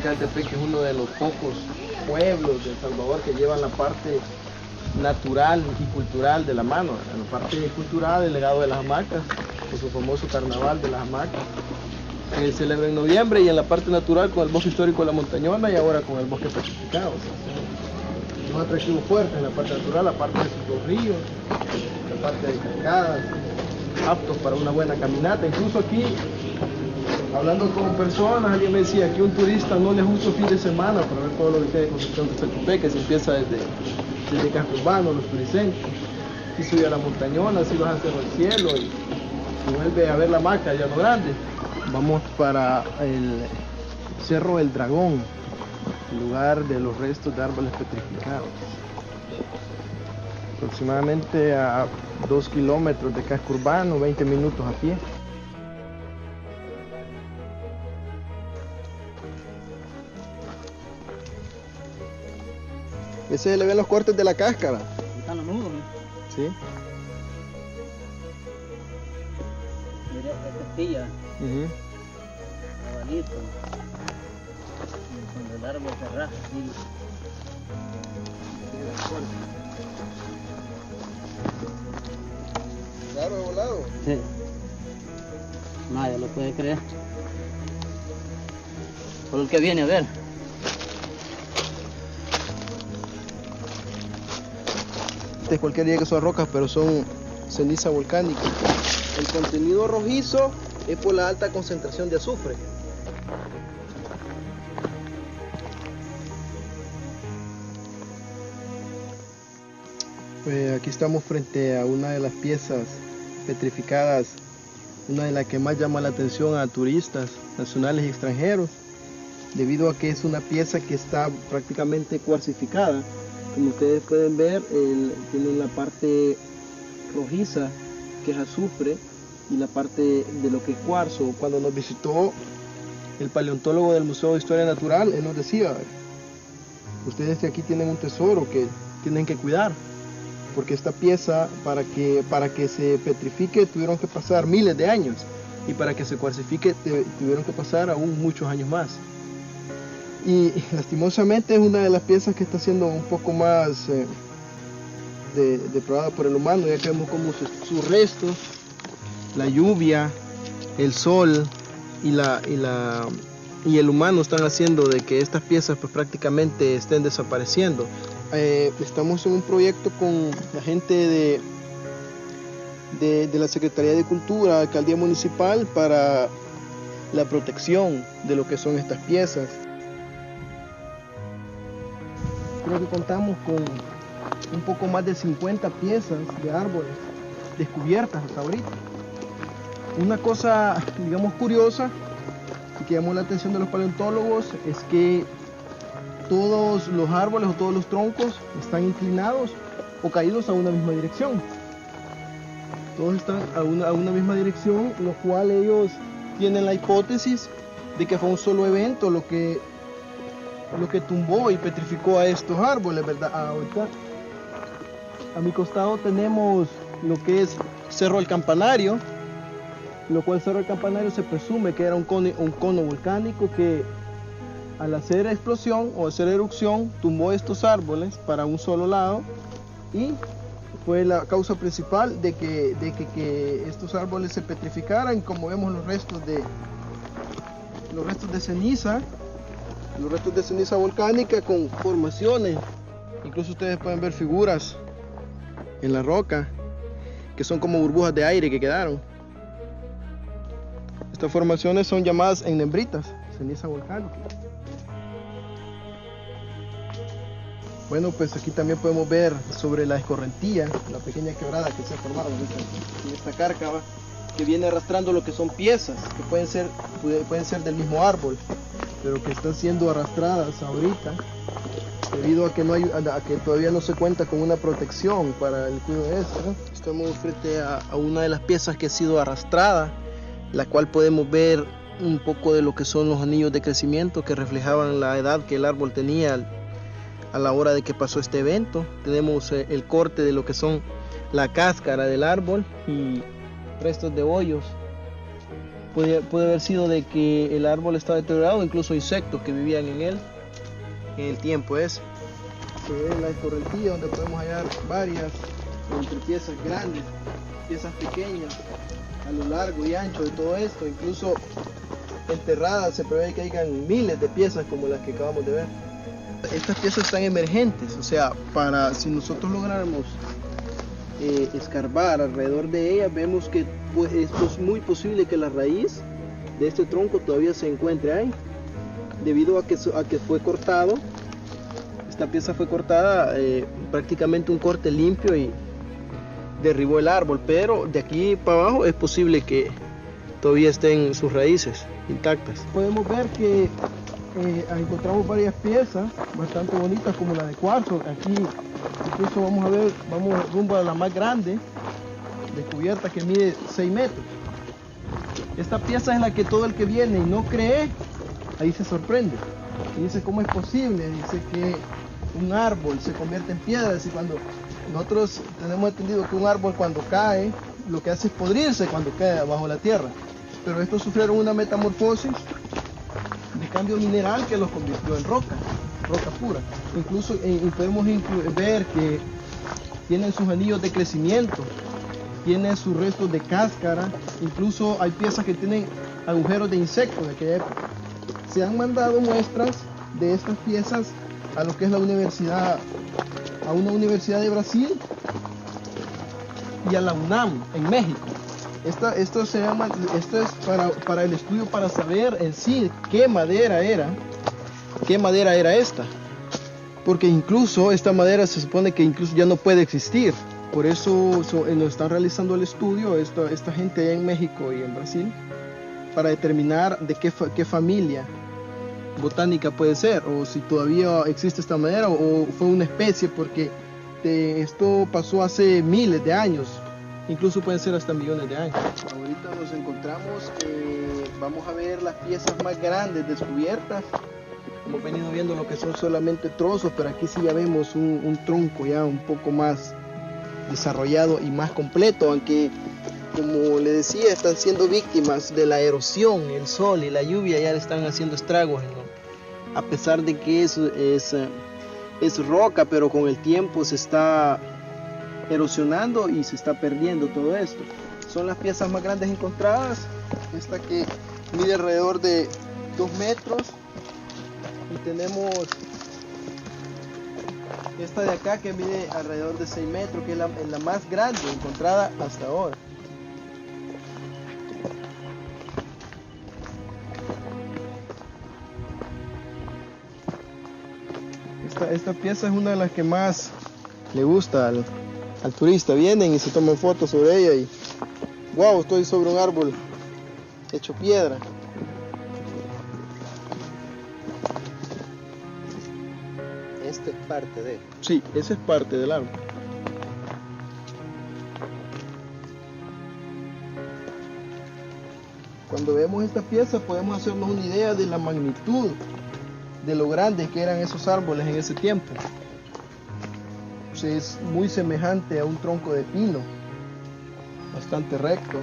Chaltepec es uno de los pocos pueblos de El Salvador que llevan la parte natural y cultural de la mano. En la parte cultural, el legado de las hamacas, con su famoso carnaval de las hamacas, que se celebra en noviembre, y en la parte natural con el bosque histórico de la Montañona y ahora con el bosque petrificado. O sea, son un atractivo fuerte en la parte natural, la parte de los ríos, la parte de cascadas, aptos para una buena caminata. Incluso aquí, hablando con personas, alguien me decía que un turista no le es justo fin de semana para ver todo lo que tiene Concepción de Chaltepec, que se empieza desde casco urbano, los turicentros, si sube a la Montañona, si baja hacia el cielo y vuelve a ver la hamaca de Llano Grande. Vamos para el Cerro del Dragón, el lugar de los restos de árboles petrificados. Aproximadamente a 2 kilómetros de casco urbano, 20 minutos a pie. Ese se le ven los cortes de la cáscara. Están los nudos, ¿no? Sí. Mira, esta castilla, cabalito. Cuando el árbol se raja, sí. Claro, de volado. Sí. Nadie lo puede creer. Por el que viene a ver. Cualquier día que son rocas, pero son ceniza volcánica. El contenido rojizo es por la alta concentración de azufre. Pues aquí estamos frente a una de las piezas petrificadas, una de las que más llama la atención a turistas nacionales y extranjeros, debido a que es una pieza que está prácticamente cuarcificada. Como ustedes pueden ver, tiene la parte rojiza, que es azufre, y la parte de lo que es cuarzo. Cuando nos visitó el paleontólogo del Museo de Historia Natural, él nos decía, ustedes de aquí tienen un tesoro que tienen que cuidar, porque esta pieza, para que se petrifique, tuvieron que pasar miles de años, y para que se cuarcifique, tuvieron que pasar aún muchos años más. Y lastimosamente es una de las piezas que está siendo un poco más depravada por el humano, ya que vemos como sus restos, la lluvia, el sol y el humano están haciendo de que estas piezas pues prácticamente estén desapareciendo. Estamos en un proyecto con la gente de la Secretaría de Cultura, Alcaldía Municipal, para la protección de lo que son estas piezas. Creo que contamos con un poco más de 50 piezas de árboles descubiertas hasta ahorita. Una cosa, digamos, curiosa y que llamó la atención de los paleontólogos es que todos los árboles o todos los troncos están inclinados o caídos a una misma dirección. Todos están a una misma dirección, lo cual ellos tienen la hipótesis de que fue un solo evento lo que tumbó y petrificó a estos árboles, ¿verdad? Ahorita a mi costado tenemos lo que es Cerro del Campanario, lo cual Cerro del Campanario se presume que era un cono volcánico que al hacer explosión o hacer erupción tumbó estos árboles para un solo lado, y fue la causa principal de que estos árboles se petrificaran. Como vemos los restos de ceniza, volcánica con formaciones. Incluso ustedes pueden ver figuras en la roca que son como burbujas de aire que quedaron. Estas formaciones son llamadas ennembritas, ceniza volcánica. Bueno, pues aquí también podemos ver sobre la escorrentía, la pequeña quebrada que se ha formado en esta cárcava, que viene arrastrando lo que son piezas que pueden ser del mismo árbol, pero que están siendo arrastradas ahorita debido a que todavía no se cuenta con una protección para el cuidado de esto, ¿no? Estamos frente a una de las piezas que ha sido arrastrada, la cual podemos ver un poco de lo que son los anillos de crecimiento que reflejaban la edad que el árbol tenía a la hora de que pasó este evento. Tenemos el corte de lo que son la cáscara del árbol y restos de hoyos Puede haber sido de que el árbol estaba deteriorado, incluso insectos que vivían en él en el tiempo ese. Se ve la escorrentilla donde podemos hallar varias entre piezas grandes, piezas pequeñas, a lo largo y ancho de todo esto. Incluso enterradas se prevé que hayan miles de piezas como las que acabamos de ver. Estas piezas están emergentes, o sea, si nosotros lográramos escarbar alrededor de ellas, vemos que esto es muy posible que la raíz de este tronco todavía se encuentre ahí, debido a que fue cortado. Esta pieza fue cortada, prácticamente un corte limpio, y derribó el árbol, pero de aquí para abajo es posible que todavía estén sus raíces intactas. Podemos ver que encontramos varias piezas bastante bonitas, como la de cuarzo. Aquí incluso vamos rumbo a la más grande descubierta, que mide 6 metros. Esta pieza es la que todo el que viene y no cree, ahí se sorprende y dice: ¿cómo es posible? Dice que un árbol se convierte en piedras, y cuando nosotros tenemos entendido que un árbol cuando cae lo que hace es podrirse cuando cae bajo la tierra, pero estos sufrieron una metamorfosis de cambio mineral que los convirtió en roca pura. Incluso podemos ver que tienen sus anillos de crecimiento, tienen sus restos de cáscara, incluso hay piezas que tienen agujeros de insectos de aquella época. Se han mandado muestras de estas piezas a lo que es a una universidad de Brasil y a la UNAM en México. Esto es para el estudio, para saber en sí qué madera era esta, porque incluso esta madera se supone que incluso ya no puede existir. Por eso nos están realizando el estudio esta gente allá en México y en Brasil, para determinar de qué familia botánica puede ser, o si todavía existe esta madera, o fue una especie, porque esto pasó hace miles de años, incluso pueden ser hasta millones de años. Ahorita nos encontramos, vamos a ver las piezas más grandes descubiertas. Hemos venido viendo lo que son solamente trozos, pero aquí sí ya vemos un tronco ya un poco más desarrollado y más completo, aunque, como le decía, están siendo víctimas de la erosión. El sol y la lluvia ya le están haciendo estragos, ¿no? A pesar de que es roca, pero con el tiempo se está erosionando y se está perdiendo todo esto. Son las piezas más grandes encontradas. Esta que mide alrededor de 2 metros, y tenemos esta de acá que mide alrededor de 6 metros, que es la más grande encontrada hasta ahora. Esta pieza es una de las que más le gusta al turista. Vienen y se toman fotos sobre ella y wow, estoy sobre un árbol hecho piedra. Esto es parte de... Sí, esa es parte del árbol. Cuando vemos esta pieza podemos hacernos una idea de la magnitud, de lo grandes que eran esos árboles en ese tiempo. Es muy semejante a un tronco de pino, bastante recto.